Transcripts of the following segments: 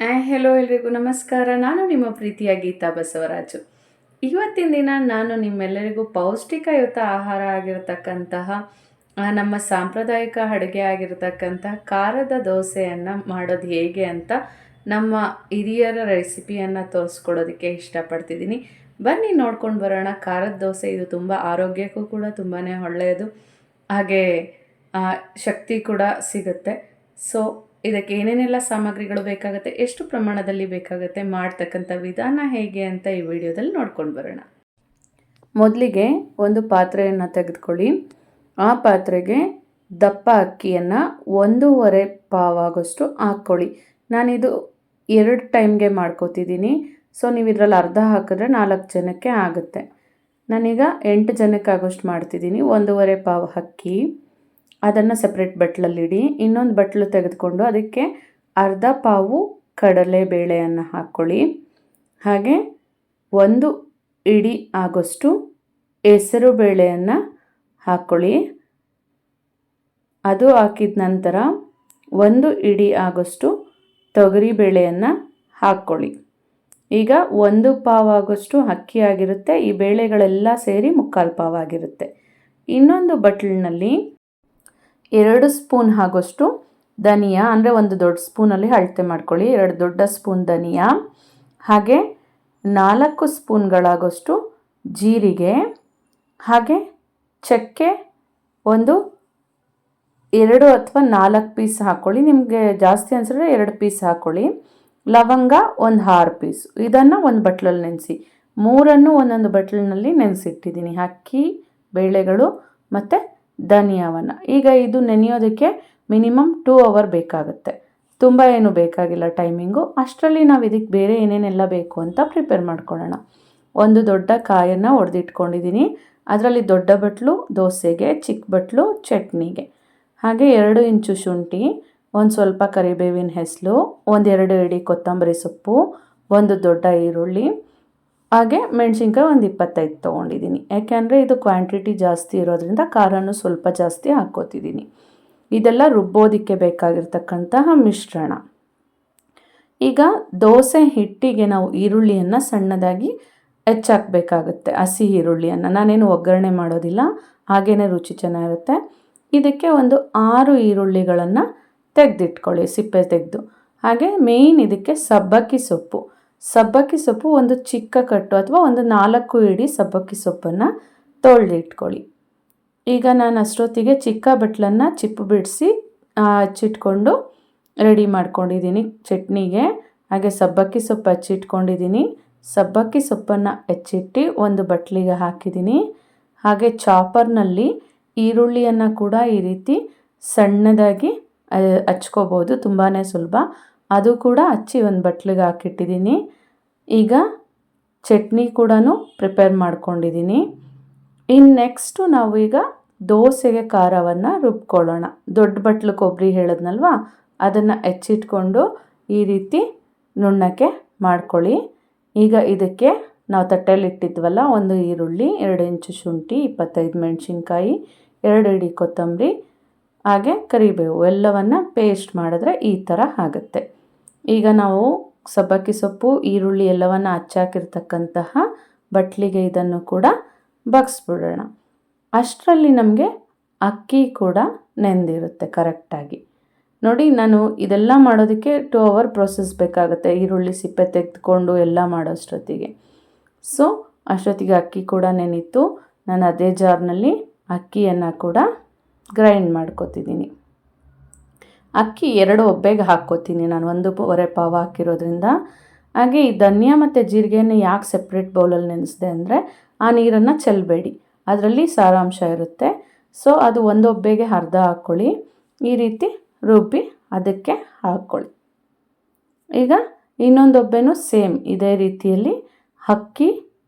Hello ಎಲ್ರಿಗೂ ನಮಸ್ಕಾರ. ನಾನು ನಿಮ್ಮ ಪ್ರೀತಿಯ ಗೀತಾ ಬಸವರಾಜು. ಇವತ್ತಿನ ದಿನ ನಾನು ನಿಮ್ಮೆಲ್ಲರಿಗೂ ಪೌಷ್ಟಿಕಯುತ ಆಹಾರ ಆಗಿರತಕ್ಕಂತಹ ನಮ್ಮ ಸಾಂಪ್ರದಾಯಿಕ ಅಡುಗೆ ಆಗಿರತಕ್ಕಂತಹ ಖಾರದ ದೋಸೆಯನ್ನು ಮಾಡೋದು ಹೇಗೆ ಅಂತ ನಮ್ಮ ಹಿರಿಯರ ರೆಸಿಪಿಯನ್ನು ತೋರಿಸ್ಕೊಡೋದಕ್ಕೆ ಇಷ್ಟಪಡ್ತಿದ್ದೀನಿ. ಬನ್ನಿ ನೋಡ್ಕೊಂಡು ಬರೋಣ. ಖಾರದ ದೋಸೆ ಇದು ತುಂಬ ಆರೋಗ್ಯಕ್ಕೂ ಕೂಡ ತುಂಬಾ ಒಳ್ಳೆಯದು, ಹಾಗೆ ಶಕ್ತಿ ಕೂಡ ಸಿಗುತ್ತೆ. ಸೊ ಇದಕ್ಕೆ ಏನೇನೆಲ್ಲ ಸಾಮಗ್ರಿಗಳು ಬೇಕಾಗುತ್ತೆ, ಎಷ್ಟು ಪ್ರಮಾಣದಲ್ಲಿ ಬೇಕಾಗುತ್ತೆ, ಮಾಡ್ತಕ್ಕಂಥ ವಿಧಾನ ಹೇಗೆ ಅಂತ ಈ ವಿಡಿಯೋದಲ್ಲಿ ನೋಡ್ಕೊಂಡು ಬರೋಣ. ಮೊದಲಿಗೆ ಒಂದು ಪಾತ್ರೆಯನ್ನು ತೆಗೆದುಕೊಳ್ಳಿ. ಆ ಪಾತ್ರೆಗೆ ದಪ್ಪ ಅಕ್ಕಿಯನ್ನು 1.5 ಪಾವಾಗೋಷ್ಟು ಹಾಕ್ಕೊಳ್ಳಿ. ನಾನಿದು 2 ಟೈಮ್ಗೆ ಮಾಡ್ಕೋತಿದ್ದೀನಿ. ಸೊ ನೀವು ಇದರಲ್ಲಿ ಅರ್ಧ ಹಾಕಿದ್ರೆ 4 ಜನಕ್ಕೆ ಆಗುತ್ತೆ. ನಾನೀಗ 8 ಜನಕ್ಕೆ ಆಗೋಷ್ಟು ಮಾಡ್ತಿದ್ದೀನಿ. 1.5 ಪಾವು ಅಕ್ಕಿ, ಅದನ್ನು ಸಪ್ರೇಟ್ ಬಟ್ಲಲ್ಲಿಡಿ. ಇನ್ನೊಂದು ಬಟ್ಲು ತೆಗೆದುಕೊಂಡು ಅದಕ್ಕೆ ಅರ್ಧ ಪಾವು ಕಡಲೆಬೇಳೆಯನ್ನು ಹಾಕ್ಕೊಳ್ಳಿ. ಹಾಗೆ 1 ಇಡಿ ಆಗೋಷ್ಟು ಹೆಸರು ಬೇಳೆಯನ್ನು ಹಾಕ್ಕೊಳ್ಳಿ. ಅದು ಹಾಕಿದ ನಂತರ 1 ಇಡಿ ಆಗೋಷ್ಟು ತೊಗರಿ ಬೇಳೆಯನ್ನು ಹಾಕ್ಕೊಳ್ಳಿ. ಈಗ 1 ಪಾವಾಗೋಷ್ಟು ಅಕ್ಕಿ ಆಗಿರುತ್ತೆ. ಈ ಬೇಳೆಗಳೆಲ್ಲ ಸೇರಿ 3/4 ಪಾವಾಗಿರುತ್ತೆ. ಇನ್ನೊಂದು ಬಟ್ಲಿನಲ್ಲಿ 2 ಸ್ಪೂನ್ ಆಗೋಷ್ಟು ಧನಿಯಾ, ಅಂದರೆ 1 ದೊಡ್ಡ ಸ್ಪೂನಲ್ಲಿ ಅಳತೆ ಮಾಡ್ಕೊಳ್ಳಿ. 2 ದೊಡ್ಡ ಸ್ಪೂನ್ ಧನಿಯಾ, ಹಾಗೆ 4 ಸ್ಪೂನ್ಗಳಾಗೋಷ್ಟು ಜೀರಿಗೆ, ಹಾಗೆ ಚಕ್ಕೆ 2 ಅಥವಾ 4 ಪೀಸ್ ಹಾಕ್ಕೊಳ್ಳಿ. ನಿಮಗೆ ಜಾಸ್ತಿ ಅನಿಸಿದ್ರೆ 2 ಪೀಸ್ ಹಾಕ್ಕೊಳ್ಳಿ. ಲವಂಗ 6 ಪೀಸ್. ಇದನ್ನು ಒಂದು ಬಟ್ಲಲ್ಲಿ ನೆನೆಸಿ. 3 ಒಂದೊಂದು ಬಟ್ಲಿನಲ್ಲಿ ನೆನೆಸಿಟ್ಟಿದ್ದೀನಿ, ಅಕ್ಕಿ, ಬೇಳೆಗಳು ಮತ್ತು ಧನಿಯಾವನ್ನು. ಈಗ ಇದು ನೆನೆಯೋದಕ್ಕೆ ಮಿನಿಮಮ್ 2 ಅವರ್ ಬೇಕಾಗುತ್ತೆ, ತುಂಬ ಏನು ಬೇಕಾಗಿಲ್ಲ ಟೈಮಿಂಗು. ಅಷ್ಟರಲ್ಲಿ ನಾವು ಇದಕ್ಕೆ ಬೇರೆ ಏನೇನೆಲ್ಲ ಬೇಕು ಅಂತ ಪ್ರಿಪೇರ್ ಮಾಡ್ಕೊಳ್ಳೋಣ. 1 ದೊಡ್ಡ ಕಾಯನ್ನು ಒಡೆದಿಟ್ಕೊಂಡಿದ್ದೀನಿ. ಅದರಲ್ಲಿ ದೊಡ್ಡ ಬಟ್ಲು ದೋಸೆಗೆ, ಚಿಕ್ಕ ಬಟ್ಲು ಚಟ್ನಿಗೆ. ಹಾಗೆ 2 ಇಂಚು ಶುಂಠಿ, ಒಂದು ಸ್ವಲ್ಪ ಕರಿಬೇವಿನ ಹೆಸರು, 1-2 ಇಡಿ ಕೊತ್ತಂಬರಿ ಸೊಪ್ಪು, 1 ದೊಡ್ಡ ಈರುಳ್ಳಿ, ಹಾಗೆ ಮೆಣಸಿನ್ಕಾಯಿ 25 ತೊಗೊಂಡಿದ್ದೀನಿ. ಯಾಕೆಂದರೆ ಇದು ಕ್ವಾಂಟಿಟಿ ಜಾಸ್ತಿ ಇರೋದ್ರಿಂದ ಖಾರನೂ ಸ್ವಲ್ಪ ಜಾಸ್ತಿ ಹಾಕ್ಕೋತಿದ್ದೀನಿ. ಇದೆಲ್ಲ ರುಬ್ಬೋದಕ್ಕೆ ಬೇಕಾಗಿರ್ತಕ್ಕಂತಹ ಮಿಶ್ರಣ. ಈಗ ದೋಸೆ ಹಿಟ್ಟಿಗೆ ನಾವು ಈರುಳ್ಳಿಯನ್ನು ಸಣ್ಣದಾಗಿ ಹೆಚ್ಚಾಕಬೇಕಾಗುತ್ತೆ. ಹಸಿ ಈರುಳ್ಳಿಯನ್ನು ನಾನೇನು ಒಗ್ಗರಣೆ ಮಾಡೋದಿಲ್ಲ, ಹಾಗೇ ರುಚಿ ಚೆನ್ನಾಗಿರುತ್ತೆ. ಇದಕ್ಕೆ 6 ಈರುಳ್ಳಿಗಳನ್ನು ತೆಗೆದಿಟ್ಕೊಳ್ಳಿ, ಸಿಪ್ಪೆ ತೆಗೆದು. ಹಾಗೆ ಮೇಯ್ನ್ ಇದಕ್ಕೆ ಸಬ್ಬಕ್ಕಿ ಸೊಪ್ಪು. ಸಬ್ಬಕ್ಕಿ ಸೊಪ್ಪು 1 ಚಿಕ್ಕ ಕಟ್ಟು ಅಥವಾ 4 ಇಡಿ ಸಬ್ಬಕ್ಕಿ ಸೊಪ್ಪನ್ನು ತೊಳೆದಿಟ್ಕೊಳ್ಳಿ. ಈಗ ನಾನು ಅಷ್ಟೊತ್ತಿಗೆ ಚಿಕ್ಕ ಬಟ್ಲನ್ನು ಚಿಪ್ಪು ಬಿಡಿಸಿ ಹಚ್ಚಿಟ್ಕೊಂಡು ರೆಡಿ ಮಾಡ್ಕೊಂಡಿದ್ದೀನಿ ಚಟ್ನಿಗೆ. ಹಾಗೆ ಸಬ್ಬಕ್ಕಿ ಸೊಪ್ಪು ಹಚ್ಚಿಟ್ಕೊಂಡಿದ್ದೀನಿ. ಸಬ್ಬಕ್ಕಿ ಸೊಪ್ಪನ್ನು ಹೆಚ್ಚಿಟ್ಟು 1 ಬಟ್ಲಿಗೆ ಹಾಕಿದ್ದೀನಿ. ಹಾಗೆ ಚಾಪರ್ನಲ್ಲಿ ಈರುಳ್ಳಿಯನ್ನು ಕೂಡ ಈ ರೀತಿ ಸಣ್ಣದಾಗಿ ಹಚ್ಕೋಬೋದು, ತುಂಬಾ ಸುಲಭ. ಅದು ಕೂಡ ಹಚ್ಚಿ 1 ಬಟ್ಲಿಗೆ ಹಾಕಿಟ್ಟಿದ್ದೀನಿ. ಈಗ ಚಟ್ನಿ ಕೂಡ ಪ್ರಿಪೇರ್ ಮಾಡ್ಕೊಂಡಿದ್ದೀನಿ. ಇನ್ನು ನೆಕ್ಸ್ಟು ನಾವು ಈಗ ದೋಸೆಗೆ ಖಾರವನ್ನು ರುಬ್ಕೊಳ್ಳೋಣ. ದೊಡ್ಡ ಬಟ್ಲು ಕೊಬ್ಬರಿ ಹೇಳಿದ್ನಲ್ವ, ಅದನ್ನು ಹೆಚ್ಚಿಟ್ಕೊಂಡು ಈ ರೀತಿ ನುಣ್ಣಕ್ಕೆ ಮಾಡ್ಕೊಳ್ಳಿ. ಈಗ ಇದಕ್ಕೆ ನಾವು ತಟ್ಟೆಯಲ್ಲಿ ಇಟ್ಟಿದ್ವಲ್ಲ, 1 ಈರುಳ್ಳಿ, 2 ಇಂಚು ಶುಂಠಿ, 25 ಮೆಣಸಿನ್ಕಾಯಿ, 2 ಇಡಿ ಕೊತ್ತಂಬರಿ, ಹಾಗೆ ಕರಿಬೇವು ಎಲ್ಲವನ್ನು ಪೇಸ್ಟ್ ಮಾಡಿದ್ರೆ ಈ ಥರ ಆಗುತ್ತೆ. ಈಗ ನಾವು ಸಬ್ಬಕ್ಕಿ ಸೊಪ್ಪು, ಈರುಳ್ಳಿ ಎಲ್ಲವನ್ನು ಹಚ್ಚಾಕಿರ್ತಕ್ಕಂತಹ ಬಟ್ಲಿಗೆ ಇದನ್ನು ಕೂಡ ಬಗ್ಸ್ಬಿಡೋಣ. ಅಷ್ಟರಲ್ಲಿ ನಮಗೆ ಅಕ್ಕಿ ಕೂಡ ನೆಂದಿರುತ್ತೆ ಕರೆಕ್ಟಾಗಿ. ನೋಡಿ, ನಾನು ಇದೆಲ್ಲ ಮಾಡೋದಕ್ಕೆ 2 ಅವರ್ ಪ್ರೊಸೆಸ್ ಬೇಕಾಗುತ್ತೆ, ಈರುಳ್ಳಿ ಸಿಪ್ಪೆ ತೆಗೆದುಕೊಂಡು ಎಲ್ಲ ಮಾಡೋಷ್ಟೊತ್ತಿಗೆ. ಸೊ ಅಷ್ಟೊತ್ತಿಗೆ ಅಕ್ಕಿ ಕೂಡ ನೆನೀತು. ನಾನು ಅದೇ ಜಾರ್ನಲ್ಲಿ ಅಕ್ಕಿಯನ್ನು ಕೂಡ ಗ್ರೈಂಡ್ ಮಾಡ್ಕೊತಿದ್ದೀನಿ. ಅಕ್ಕಿ 2 ಒಬ್ಬೆಗೆ ಹಾಕ್ಕೋತೀನಿ ನಾನು, 1.5 ಪಾವು ಹಾಕಿರೋದ್ರಿಂದ. ಹಾಗೆ ಈ ಧನಿಯಾ ಮತ್ತು ಜೀರಿಗೆಯನ್ನು ಯಾಕೆ ಸಪ್ರೇಟ್ ಬೌಲಲ್ಲಿ ನೆನೆಸಿದೆ ಅಂದರೆ, ಆ ನೀರನ್ನು ಚೆಲ್ಲಬೇಡಿ, ಅದರಲ್ಲಿ ಸಾರಾಂಶ ಇರುತ್ತೆ. ಸೊ ಅದು 1 ಒಬ್ಬೆಗೆ ಅರ್ಧ ಹಾಕ್ಕೊಳ್ಳಿ. ಈ ರೀತಿ ರುಬ್ಬಿ ಅದಕ್ಕೆ ಹಾಕ್ಕೊಳ್ಳಿ. ಈಗ ಇನ್ನೊಂದು ಒಬ್ಬೆನೂ ಸೇಮ್ ಇದೇ ರೀತಿಯಲ್ಲಿ ಅಕ್ಕಿ,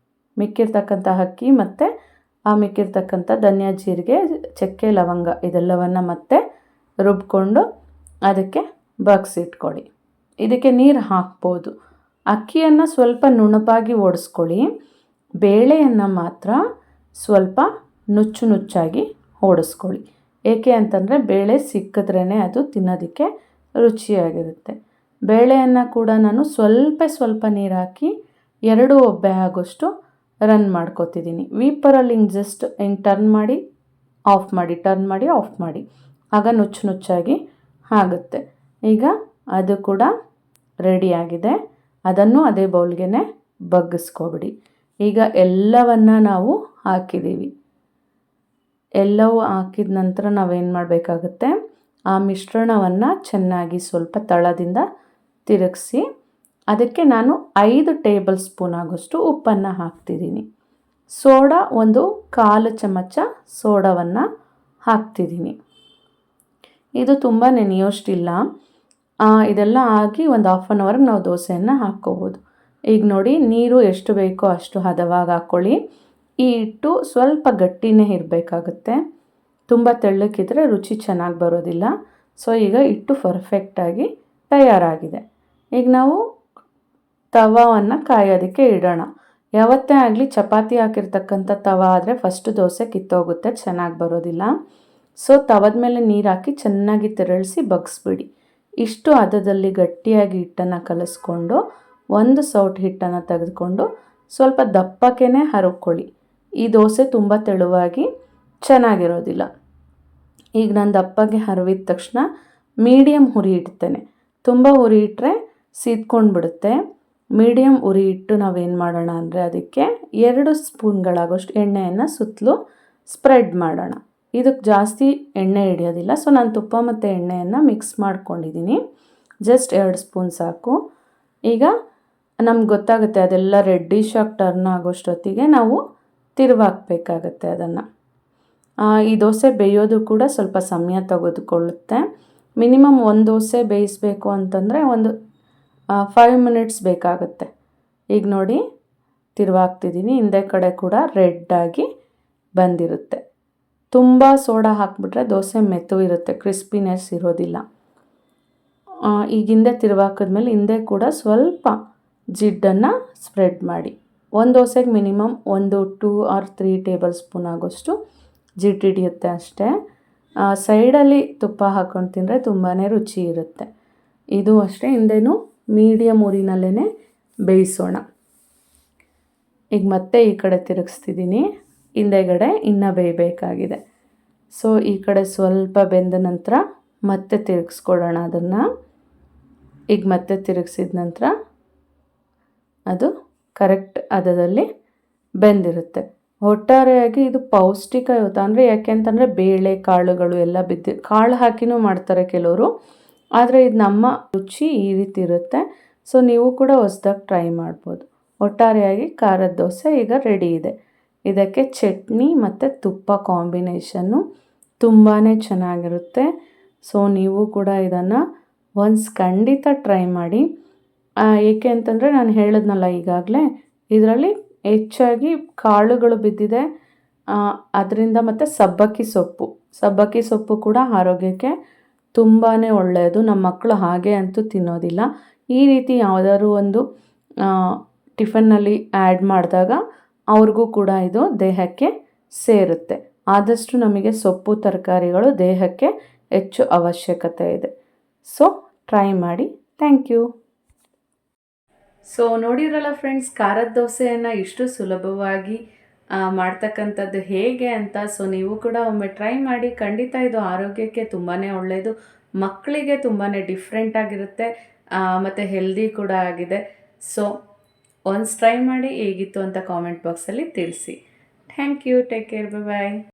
ಮಿಕ್ಕಿರ್ತಕ್ಕಂಥ ಅಕ್ಕಿ ಮತ್ತು ಆ ಮಿಕ್ಕಿರ್ತಕ್ಕಂಥ ಧನಿಯಾ, ಜೀರಿಗೆ, ಚಕ್ಕೆ, ಲವಂಗ ಇದೆಲ್ಲವನ್ನು ಮತ್ತೆ ರುಬ್ಕೊಂಡು ಅದಕ್ಕೆ ಬಗ್ಸಿಟ್ಕೊಳ್ಳಿ. ಇದಕ್ಕೆ ನೀರು ಹಾಕ್ಬೋದು. ಅಕ್ಕಿಯನ್ನು ಸ್ವಲ್ಪ ನುಣುಪಾಗಿ ಓಡಿಸ್ಕೊಳ್ಳಿ, ಬೇಳೆಯನ್ನು ಮಾತ್ರ ಸ್ವಲ್ಪ ನುಚ್ಚು ನುಚ್ಚಾಗಿ ಓಡಿಸ್ಕೊಳ್ಳಿ. ಏಕೆ ಅಂತಂದರೆ ಬೇಳೆ ಸಿಕ್ಕಿದ್ರೇ ಅದು ತಿನ್ನೋದಕ್ಕೆ ರುಚಿಯಾಗಿರುತ್ತೆ. ಬೇಳೆಯನ್ನು ಕೂಡ ನಾನು ಸ್ವಲ್ಪ ನೀರು ಹಾಕಿ 2 ಒಬ್ಬೆ ಆಗೋಷ್ಟು ರನ್ ಮಾಡ್ಕೊತಿದ್ದೀನಿ. ವೀಪರಲ್ಲಿ ಹಿಂಗೆ ಜಸ್ಟ್ ಹಿಂಗೆ ಟರ್ನ್ ಮಾಡಿ ಆಫ್ ಮಾಡಿ ಆಗ ನುಚ್ಚಾಗಿ ಆಗುತ್ತೆ. ಈಗ ಅದು ಕೂಡ ರೆಡಿಯಾಗಿದೆ. ಅದನ್ನು ಅದೇ ಬೌಲ್ಗೆ ಬಗ್ಗಿಸ್ಕೊಬಿಡಿ. ಈಗ ಎಲ್ಲವನ್ನು ನಾವು ಹಾಕಿದ್ದೀವಿ. ಎಲ್ಲವೂ ಹಾಕಿದ ನಂತರ ನಾವೇನು ಮಾಡಬೇಕಾಗುತ್ತೆ, ಆ ಮಿಶ್ರಣವನ್ನು ಚೆನ್ನಾಗಿ ಸ್ವಲ್ಪ ತಳದಿಂದ ತಿರುಗಿಸಿ ಅದಕ್ಕೆ ನಾನು 5 ಟೇಬಲ್ ಸ್ಪೂನ್ ಆಗೋಷ್ಟು ಉಪ್ಪನ್ನು ಹಾಕ್ತಿದ್ದೀನಿ. ಸೋಡಾ 1/4 ಚಮಚ ಸೋಡಾವನ್ನು ಹಾಕ್ತಿದ್ದೀನಿ. ಇದು ತುಂಬ ನೆನೆಯೋಷ್ಟಿಲ್ಲ. ಇದೆಲ್ಲ ಆಗಿ ಒಂದು ಹಾಫ್ ಆನ್ ಅವರ್ಗೆ ನಾವು ದೋಸೆಯನ್ನು ಹಾಕ್ಕೋಬೋದು. ಈಗ ನೋಡಿ, ನೀರು ಎಷ್ಟು ಬೇಕೋ ಅಷ್ಟು ಹದವಾಗಿ ಹಾಕ್ಕೊಳ್ಳಿ. ಈ ಹಿಟ್ಟು ಸ್ವಲ್ಪ ಗಟ್ಟಿನೇ ಇರಬೇಕಾಗುತ್ತೆ. ತುಂಬ ತೆಳ್ಳಕ್ಕಿದ್ರೆ ರುಚಿ ಚೆನ್ನಾಗಿ ಬರೋದಿಲ್ಲ. ಸೊ ಈಗ ಹಿಟ್ಟು ಪರ್ಫೆಕ್ಟಾಗಿ ತಯಾರಾಗಿದೆ. ಈಗ ನಾವು ತವಾವನ್ನು ಕಾಯೋದಕ್ಕೆ ಇಡೋಣ. ಯಾವತ್ತೇ ಆಗಲಿ ಚಪಾತಿ ಹಾಕಿರ್ತಕ್ಕಂಥ ತವ ಆದರೆ ಫಸ್ಟು ದೋಸೆ ಕಿತ್ತೋಗುತ್ತೆ, ಚೆನ್ನಾಗಿ ಬರೋದಿಲ್ಲ. ಸೊ ತವದ ಮೇಲೆ ನೀರು ಹಾಕಿ ಚೆನ್ನಾಗಿ ತೆರಳಿಸಿ ಬಗ್ಸ್ಬಿಡಿ. ಇಷ್ಟು ಹದದಲ್ಲಿ ಗಟ್ಟಿಯಾಗಿ ಹಿಟ್ಟನ್ನು ಕಲಿಸ್ಕೊಂಡು 1 ಸೌಟ್ ಹಿಟ್ಟನ್ನು ತೆಗೆದುಕೊಂಡು ಸ್ವಲ್ಪ ದಪ್ಪಕ್ಕೇ ಹರಕೊಳ್ಳಿ. ಈ ದೋಸೆ ತುಂಬ ತೆಳುವಾಗಿ ಚೆನ್ನಾಗಿರೋದಿಲ್ಲ. ಈಗ ನಾನು ದಪ್ಪಗೆ ಹರವಿದ ತಕ್ಷಣ ಮೀಡಿಯಮ್ ಉರಿ ಇಡ್ತೇನೆ. ತುಂಬ ಉರಿ ಇಟ್ಟರೆ ಸೀದ್ಕೊಂಡು ಬಿಡುತ್ತೆ. ಮೀಡಿಯಮ್ ಉರಿ ಇಟ್ಟು ನಾವೇನು ಮಾಡೋಣ ಅಂದರೆ ಅದಕ್ಕೆ 2 ಸ್ಪೂನ್ಗಳಾಗೋಷ್ಟು ಎಣ್ಣೆಯನ್ನು ಸುತ್ತಲೂ ಸ್ಪ್ರೆಡ್ ಮಾಡೋಣ. ಇದಕ್ಕೆ ಜಾಸ್ತಿ ಎಣ್ಣೆ ಹಿಡಿಯೋದಿಲ್ಲ. ಸೊ ನಾನು ತುಪ್ಪ ಮತ್ತು ಎಣ್ಣೆಯನ್ನು ಮಿಕ್ಸ್ ಮಾಡ್ಕೊಂಡಿದ್ದೀನಿ. ಜಸ್ಟ್ 2 ಸ್ಪೂನ್ ಸಾಕು. ಈಗ ನಮ್ಗೆ ಗೊತ್ತಾಗುತ್ತೆ ಅದೆಲ್ಲ ರೆಡ್ಡಿಶ್ ಆಗಿ ಟರ್ನ್ ಆಗೋಷ್ಟೊತ್ತಿಗೆ ನಾವು ತಿರುವಾಕಬೇಕಾಗತ್ತೆ ಅದನ್ನು. ಈ ದೋಸೆ ಬೇಯೋದು ಕೂಡ ಸ್ವಲ್ಪ ಸಮಯ ತೆಗೆದುಕೊಳ್ಳುತ್ತೆ. ಮಿನಿಮಮ್ 1 ದೋಸೆ ಬೇಯಿಸಬೇಕು ಅಂತಂದರೆ ಒಂದು 5 ಮಿನಿಟ್ಸ್ ಬೇಕಾಗುತ್ತೆ. ಈಗ ನೋಡಿ ತಿರುವಾಕ್ತಿದ್ದೀನಿ. ಹಿಂದೆ ಕಡೆ ಕೂಡ ರೆಡ್ಡಾಗಿ ಬಂದಿರುತ್ತೆ. ತುಂಬ ಸೋಡಾ ಹಾಕಿಬಿಟ್ರೆ ದೋಸೆ ಮೆತ್ತು ಇರುತ್ತೆ, ಕ್ರಿಸ್ಪಿನೆಸ್ ಇರೋದಿಲ್ಲ. ಈಗ ಹಿಂದೆ ತಿರುವಾಕಿದ್ಮೇಲೆ ಹಿಂದೆ ಕೂಡ ಸ್ವಲ್ಪ ಜಿಡ್ಡನ್ನು ಸ್ಪ್ರೆಡ್ ಮಾಡಿ. 1 ದೋಸೆಗೆ ಮಿನಿಮಮ್ 2 or 3 ಟೇಬಲ್ ಸ್ಪೂನ್ ಆಗೋಷ್ಟು ಜಿಡ್ಡು ಹಿಡಿಯುತ್ತೆ ಅಷ್ಟೇ. ಸೈಡಲ್ಲಿ ತುಪ್ಪ ಹಾಕ್ಕೊಂಡು ತಿಂದರೆ ತುಂಬಾ ರುಚಿ ಇರುತ್ತೆ. ಇದು ಅಷ್ಟೇ, ಹಿಂದೆನೂ ಮೀಡಿಯಮ್ ಉರಿನಲ್ಲೇ ಬೇಯಿಸೋಣ. ಈಗ ಮತ್ತೆ ಈ ಕಡೆ ತಿರುಗಿಸ್ತಿದ್ದೀನಿ. ಹಿಂದೆಗಡೆ ಇನ್ನೂ ಬೇಯಬೇಕಾಗಿದೆ. ಸೊ ಈ ಕಡೆ ಸ್ವಲ್ಪ ಬೆಂದ ನಂತರ ಮತ್ತೆ ತಿರುಗಿಸ್ಕೊಡೋಣ ಅದನ್ನು. ಈಗ ಮತ್ತೆ ತಿರುಗಿಸಿದ ನಂತರ ಅದು ಕರೆಕ್ಟ್ ಹದದಲ್ಲಿ ಬೆಂದಿರುತ್ತೆ. ಒಟ್ಟಾರೆಯಾಗಿ ಇದು ಪೌಷ್ಟಿಕಯುತ. ಅಂದರೆ ಯಾಕೆಂತಂದರೆ ಬೇಳೆ ಕಾಳುಗಳು ಎಲ್ಲ ಕಾಳು ಹಾಕಿನೂ ಮಾಡ್ತಾರೆ ಕೆಲವರು. ಆದರೆ ಇದು ನಮ್ಮ ರುಚಿ ಈ ರೀತಿ ಇರುತ್ತೆ. ಸೊ ನೀವು ಕೂಡ ಹೊಸ್ದಾಗಿ ಟ್ರೈ ಮಾಡ್ಬೋದು. ಒಟ್ಟಾರೆಯಾಗಿ ಖಾರದ ದೋಸೆ ಈಗ ರೆಡಿ ಇದೆ. ಇದಕ್ಕೆ ಚಟ್ನಿ ಮತ್ತು ತುಪ್ಪ ಕಾಂಬಿನೇಷನ್ನು ತುಂಬಾ ಚೆನ್ನಾಗಿರುತ್ತೆ. ಸೊ ನೀವು ಕೂಡ ಇದನ್ನು ಖಂಡಿತ ಟ್ರೈ ಮಾಡಿ. ಏಕೆ ಅಂತಂದರೆ ನಾನು ಹೇಳಿದ್ನಲ್ಲ ಈಗಾಗಲೇ, ಇದರಲ್ಲಿ ಹೆಚ್ಚಾಗಿ ಕಾಳುಗಳು ಬಿದ್ದಿದೆ. ಅದರಿಂದ ಮತ್ತು ಸಬ್ಬಕ್ಕಿ ಸೊಪ್ಪು ಕೂಡ ಆರೋಗ್ಯಕ್ಕೆ ತುಂಬಾ ಒಳ್ಳೆಯದು. ನಮ್ಮ ಮಕ್ಕಳು ಹಾಗೆ ಅಂತೂ ತಿನ್ನೋದಿಲ್ಲ. ಈ ರೀತಿ ಯಾವುದಾದ್ರು ಒಂದು ಟಿಫನ್ನಲ್ಲಿ ಆ್ಯಡ್ ಮಾಡಿದಾಗ ಅವ್ರಿಗೂ ಕೂಡ ಇದು ದೇಹಕ್ಕೆ ಸೇರುತ್ತೆ. ಆದಷ್ಟು ನಮಗೆ ಸೊಪ್ಪು ತರಕಾರಿಗಳು ದೇಹಕ್ಕೆ ಹೆಚ್ಚು ಅವಶ್ಯಕತೆ ಇದೆ. ಸೊ ಟ್ರೈ ಮಾಡಿ. Thank you. ಸೊ ನೋಡಿದ್ರಲ್ಲ ಫ್ರೆಂಡ್ಸ್, ಖಾರದ ದೋಸೆಯನ್ನು ಇಷ್ಟು ಸುಲಭವಾಗಿ ಮಾಡ್ತಕ್ಕಂಥದ್ದು ಹೇಗೆ ಅಂತ. ಸೊ ನೀವು ಕೂಡ ಒಮ್ಮೆ ಟ್ರೈ ಮಾಡಿ. ಖಂಡಿತ ಇದು ಆರೋಗ್ಯಕ್ಕೆ ತುಂಬಾ ಒಳ್ಳೆಯದು. ಮಕ್ಕಳಿಗೆ ತುಂಬಾ ಡಿಫ್ರೆಂಟಾಗಿರುತ್ತೆ ಮತ್ತು ಹೆಲ್ದಿ ಕೂಡ ಆಗಿದೆ. ಸೊ ಒನ್ಸ್ ಟ್ರೈ ಮಾಡಿ ಹೇಗಿತ್ತು ಅಂತ ಕಾಮೆಂಟ್ ಬಾಕ್ಸಲ್ಲಿ ತಿಳಿಸಿ. Thank you. Take care. Bye.